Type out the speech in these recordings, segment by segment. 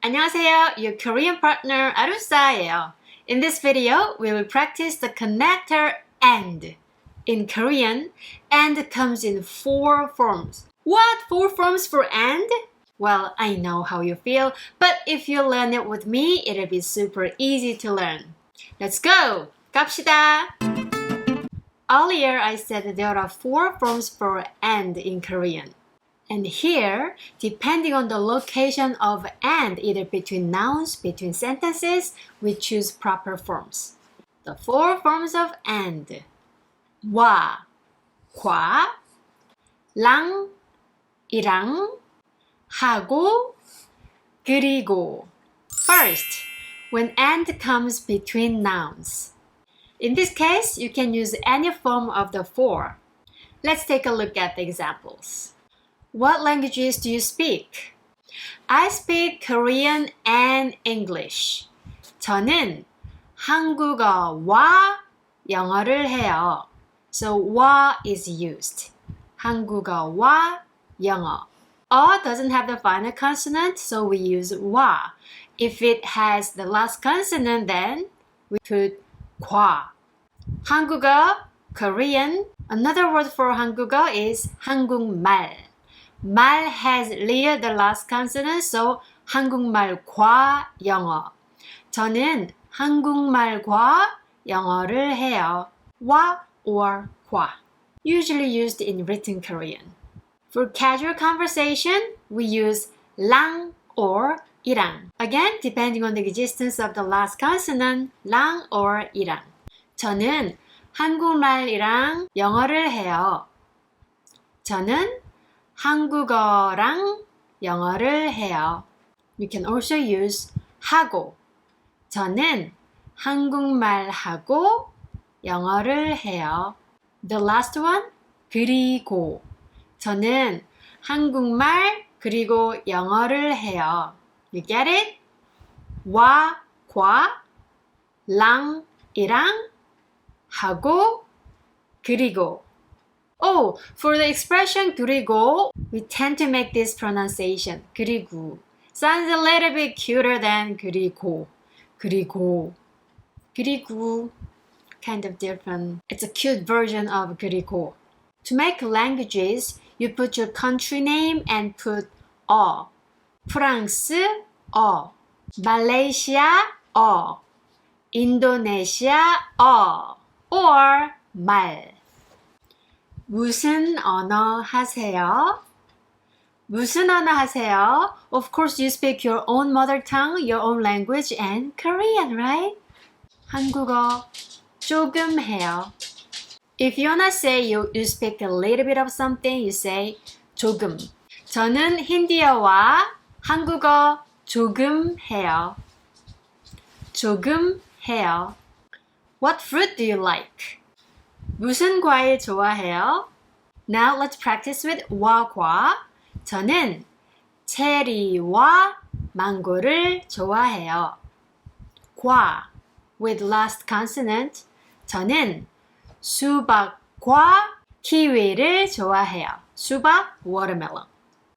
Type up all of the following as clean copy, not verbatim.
안녕하세요. Your Korean partner 아루사예요. In this video, we will practice the connector AND. In Korean, AND comes in 4 forms. What? 4 forms for AND? Well, I know how you feel, but if you learn it with me, it'll be super easy to learn. Let's go! 갑시다! Earlier, I said that there are 4 forms for AND in Korean. And here, depending on the location of AND, either between nouns, between sentences, we choose proper forms. The 4 forms of AND. 와, 과, 랑, 이랑, 하고, 그리고. First, when AND comes between nouns. In this case, you can use any form of the 4. Let's take a look at the examples. What languages do you speak? I speak Korean and English. 저는 한국어와 영어를 해요. So 와 is used. 한국어와 영어. 어 doesn't have the final consonant, so we use 와. If it has the last consonant, then we put 과. 한국어, Korean. Another word for 한국어 is 한국말. 말 has near the last consonant, so 한국말과 영어. 저는 한국말과 영어를 해요. 와 or 과. Usually used in written Korean. For casual conversation, we use 랑 or 이랑. Again, depending on the existence of the last consonant, 랑 or 이랑. 저는 한국말이랑 영어를 해요. 저는 한국어랑 영어를 해요. You can also use 하고. 저는 한국말하고 영어를 해요. The last one, 그리고. 저는 한국말 그리고 영어를 해요. You get it? 와, 과, 랑, 이랑, 하고, 그리고. Oh, for the expression 그리고, we tend to make this pronunciation. 그리고. Sounds a little bit cuter than 그리고. 그리고. 그리고. Kind of different. It's a cute version of 그리고. To make languages, you put your country name and put 어. 프랑스, 어. 말레이시아, 어. 인도네시아, 어. Or 말. 무슨 언어 하세요? 무슨 언어 하세요? Of course, you speak your own mother tongue, your own language, and Korean, right? 한국어 조금 해요. If you wanna say you speak a little bit of something, you say 조금. 저는 힌디어와 한국어 조금 해요. 조금 해요. What fruit do you like? 무슨 과일 좋아해요? Now let's practice with 와과. 저는 체리와 망고를 좋아해요. 과 with last consonant. 저는 수박과 키위를 좋아해요. 수박, watermelon.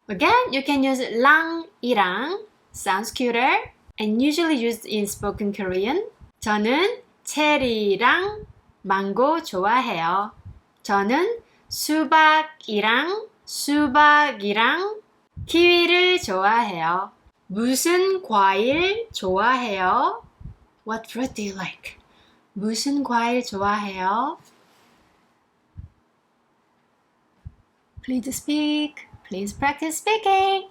Again, you can use 랑, 이랑. Sounds cuter and usually used in spoken Korean. 저는 체리랑 망고 좋아해요. 저는 수박이랑 키위를 좋아해요. 무슨 과일 좋아해요? What fruit do you like? 무슨 과일 좋아해요? Please speak. Please practice speaking.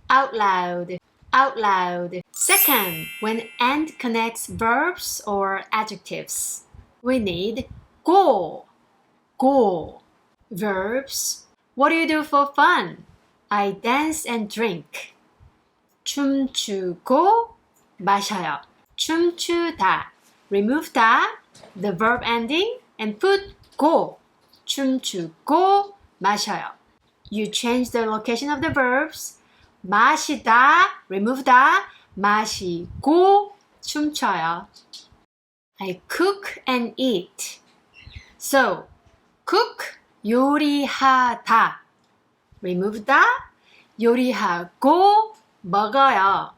Out loud. Out loud. Second, when AND connects verbs or adjectives. We need go. Go. Verbs. What do you do for fun? I dance and drink. 춤추고 마셔요. 춤추다. Remove 다, the verb ending, and put go. 춤추고 마셔요. You change the location of the verbs. 마시다, remove 다, 마시고 춤춰요. I cook and eat. So, cook, 요리하다. Remove 다, 요리하고 먹어요.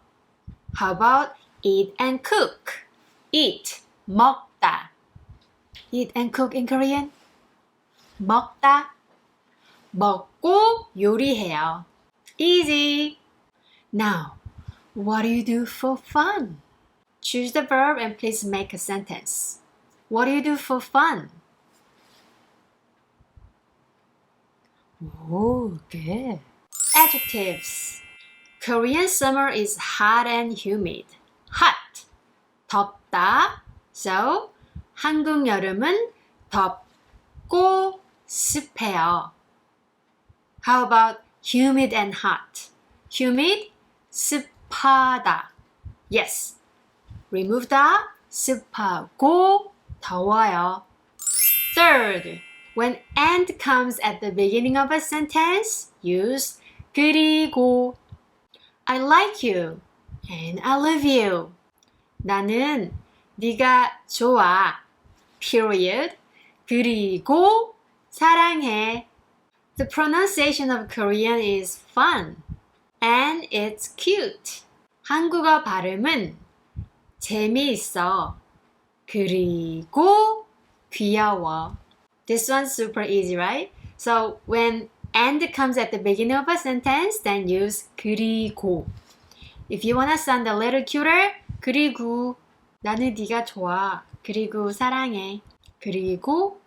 How about eat and cook? Eat, 먹다. Eat and cook in Korean? 먹다. 먹고 요리해요. Easy. Now, what do you do for fun? Choose the verb and please make a sentence. What do you do for fun? Oh, good. Adjectives. Korean summer is hot and humid. Hot, 덥다. So, 한국 여름은 덥고 습해요. How about humid and hot? Humid, 습하다. Yes. Remove the 습하고 더워요. Third, when and comes at the beginning of a sentence, use 그리고. I like you and I love you. 나는 네가 좋아. Period. 그리고 사랑해. The pronunciation of Korean is fun and it's cute. 한국어 발음은 재미있어. 그리고 귀여워. This one's super easy, right? So when and comes at the beginning of a sentence, then use 그리고. If you want to sound a little cuter, 그리고 나는 네가 좋아. 그리고 사랑해. 그리고.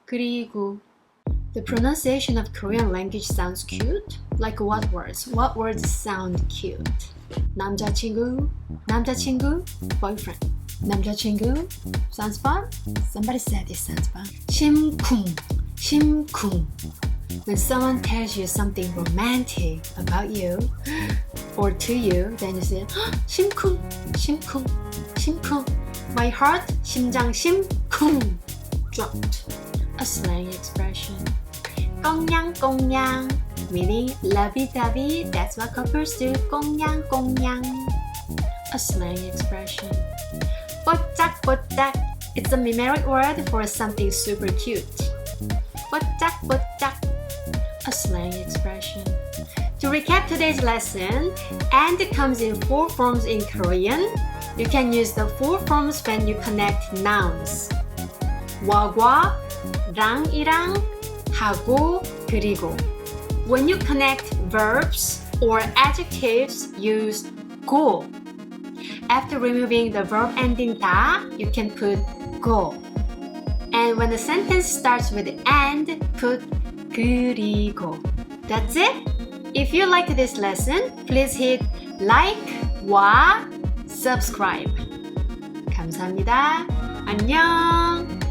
The pronunciation of Korean language sounds cute. Like what words? What words sound cute? 남자친구, boyfriend. 남자친구 sounds fun. Somebody said it sounds fun. 심쿵. When someone tells you something romantic about you or to you, then you say 심쿵. My heart, 심장 심쿵 dropped. A slang expression. 꽁냥꽁냥, meaning lovey-dovey. That's what couples do. 꽁냥꽁냥. A slang expression. 뽀짝뽀짝. It's a numeric word for something super cute. 뽀짝뽀짝. A slang expression. To recap today's lesson, and comes in 4 forms in Korean. You can use the 4 forms when you connect nouns. 와과, 랑이랑, 하고, 그리고. When you connect verbs or adjectives, use 고. After removing the verb ending 다, you can put 고. And when the sentence starts with and, put 그리고. That's it. If you liked this lesson, please hit like, 와, subscribe. 감사합니다. 안녕.